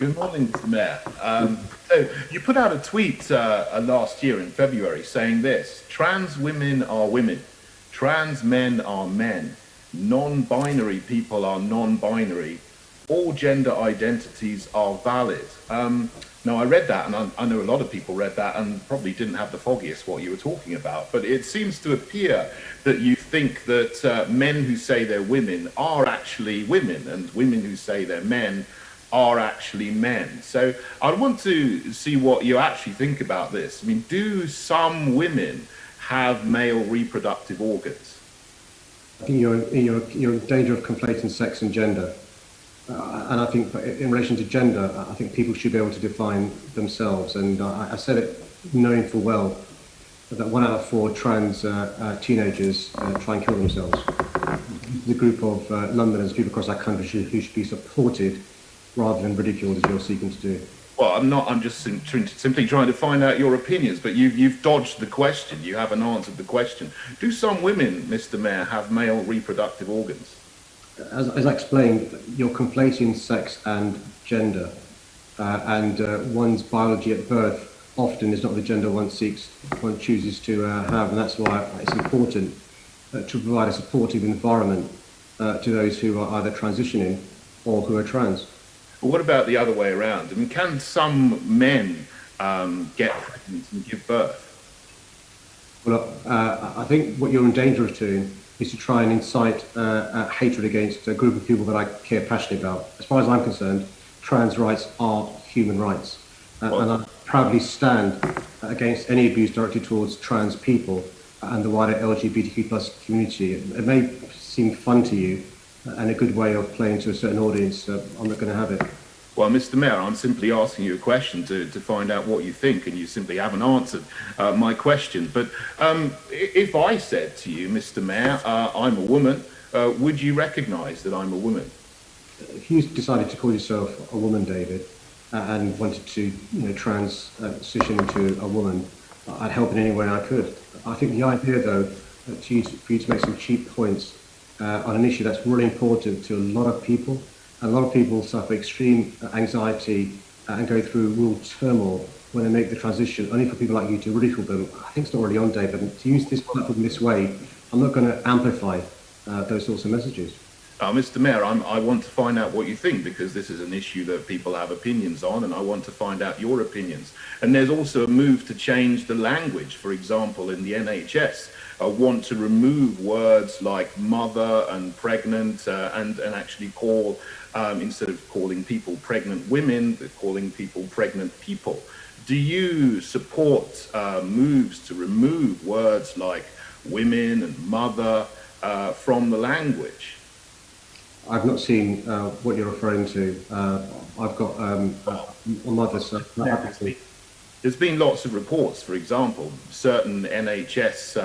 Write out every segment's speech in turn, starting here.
Good morning, Mr. Mayor. So you put out a tweet last year in February saying this: trans women are women, trans men are men, non-binary people are non-binary, all gender identities are valid. Now, I read that, and I know a lot of people read that and probably didn't have the foggiest what you were talking about, but it seems to appear that you think that men who say they're women are actually women, and women who say they're men are actually men. So I want to see what you actually think about this. I mean, do some women have male reproductive organs? I think you're in danger of conflating sex and gender. And I think in relation to gender, I think people should be able to define themselves. And I said it knowing full well that 1 out of 4 trans teenagers try and kill themselves. The group of Londoners, people across our country who should be supported rather than ridiculed as you're seeking to do. Well, I'm not. I'm just simply trying to find out your opinions. But you've dodged the question. You haven't answered the question. Do some women, Mr. Mayor, have male reproductive organs? As I explained, you're conflating sex and gender, and one's biology at birth often is not the gender one chooses to have, and that's why it's important to provide a supportive environment to those who are either transitioning or who are trans. But what about the other way around? I mean, can some men get pregnant and give birth? Well, I think what you're in danger of doing is to try and incite hatred against a group of people that I care passionately about. As far as I'm concerned, trans rights are human rights. And I proudly stand against any abuse directed towards trans people and the wider LGBTQ plus community. It may seem fun to you and a good way of playing to a certain audience. I'm not going to have it. Well, Mr. Mayor, I'm simply asking you a question to find out what you think, and you simply haven't answered my question. But if I said to you, Mr. Mayor, I'm a woman, would you recognise that I'm a woman? If you decided to call yourself a woman, David, and wanted to transition into a woman, I'd help in any way I could. I think the idea, though, for you to make some cheap points on an issue that's really important to a lot of people. A lot of people suffer extreme anxiety and go through real turmoil when they make the transition, only for people like you to ridicule them. I think it's not really on, David. And to use this platform this way, I'm not going to amplify those sorts of messages. Mr. Mayor, I want to find out what you think, because this is an issue that people have opinions on, and I want to find out your opinions. And there's also a move to change the language. For example, in the NHS, want to remove words like mother and pregnant and actually call, instead of calling people pregnant women, they're calling people pregnant people. Do you support moves to remove words like women and mother from the language? I've not seen what you're referring to. I've got a mother, so I'm happy to. There's been lots of reports, for example, certain NHS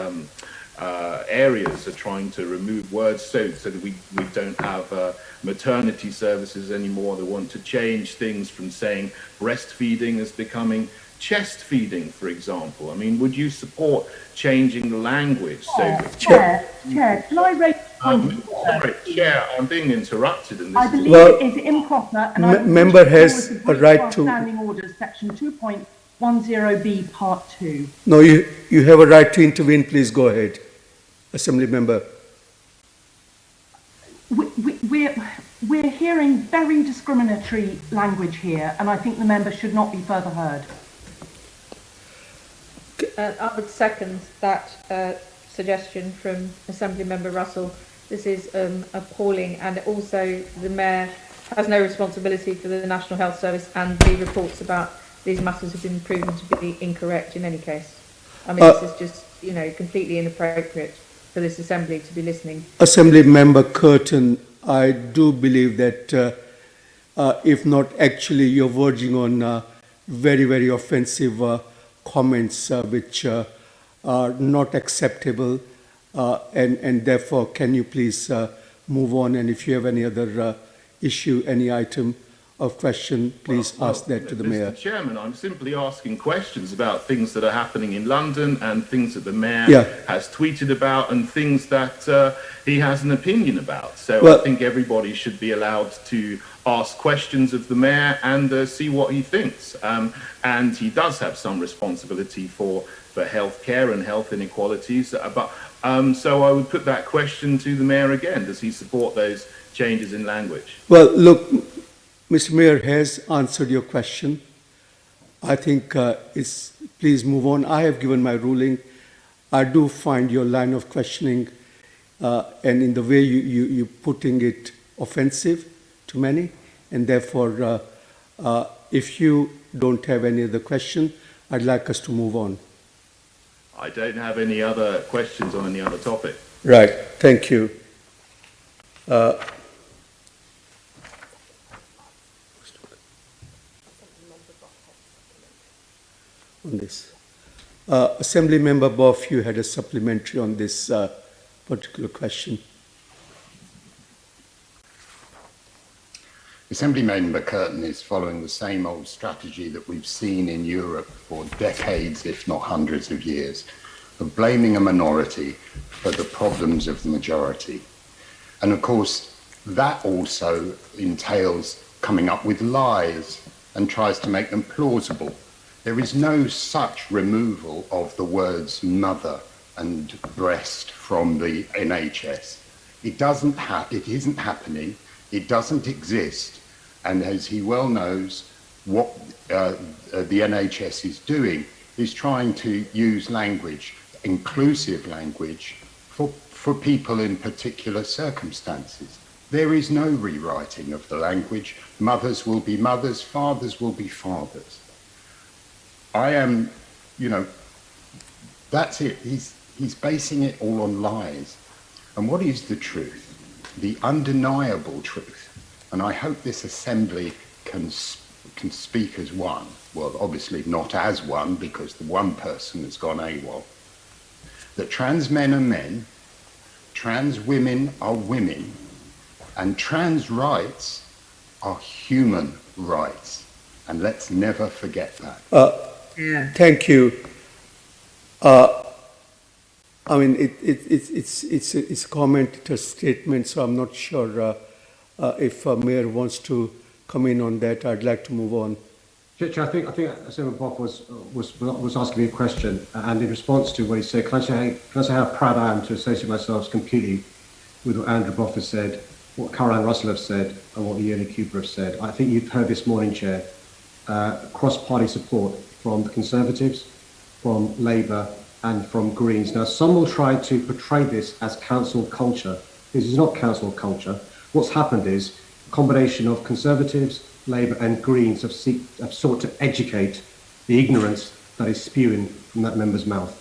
areas are trying to remove words so that we don't have maternity services anymore. They want to change things from saying breastfeeding as becoming chest feeding, for example. I mean, would you support changing the language? Chair, can I raise a point? Sorry, Chair, I'm being interrupted in this. I believe it is improper, and I member has a right to. Standing Orders, Section 2.10B, Part 2. No, you have a right to intervene. Please go ahead, Assembly Member. We're hearing very discriminatory language here, and I think the member should not be further heard. I would second that suggestion from Assembly Member Russell. This is appalling, and also the Mayor has no responsibility for the National Health Service, and the reports about these matters have been proven to be incorrect in any case. I mean, this is just, completely inappropriate for this Assembly to be listening. Assembly Member Curtin, I do believe that if not actually, you're verging on very, very offensive comments which are not acceptable, and therefore can you please move on, and if you have any other issue, any item of question, please ask that to the Mayor. Mr. Chairman, I'm simply asking questions about things that are happening in London and things that the Mayor has tweeted about and things that he has an opinion about. So I think everybody should be allowed to ask questions of the mayor and see what he thinks. And he does have some responsibility for healthcare and health inequalities. So I would put that question to the mayor again. Does he support those changes in language? Well, look, Mr. Mayor has answered your question. I think please move on. I have given my ruling. I do find your line of questioning and in the way you're putting it offensive to many, and therefore, if you don't have any other question, I'd like us to move on. I don't have any other questions on any other topic. Right, thank you. On this. Assembly Member Boff, you had a supplementary on this particular question. Assemblymember Curtin is following the same old strategy that we've seen in Europe for decades, if not hundreds of years, of blaming a minority for the problems of the majority. And of course, that also entails coming up with lies and tries to make them plausible. There is no such removal of the words mother and breast from the NHS. It isn't happening. It doesn't exist. And as he well knows, what the NHS is doing is trying to use language, inclusive language, for people in particular circumstances. There is no rewriting of the language. Mothers will be mothers, fathers will be fathers. I am, that's it. He's basing it all on lies. And what is the truth? The undeniable truth. And I hope this assembly can speak as one. Well, obviously not as one, because the one person has gone AWOL. That trans men are men, trans women are women, and trans rights are human rights. And let's never forget that. Thank you. I mean, it's a comment, it's a statement, so I'm not sure if Mayor wants to come in on that. I'd like to move on. Chair, I think Senator Boff was asking me a question, and in response to what he said, can I say how proud I am to associate myself completely with what Andrew Boff has said, what Caroline Russell has said, and what Ione Cooper has said. I think you've heard this morning, Chair, cross-party support from the Conservatives, from Labour, and from Greens. Now, some will try to portray this as council culture. This is not council culture. What's happened is a combination of Conservatives, Labour and Greens have sought to educate the ignorance that is spewing from that member's mouth.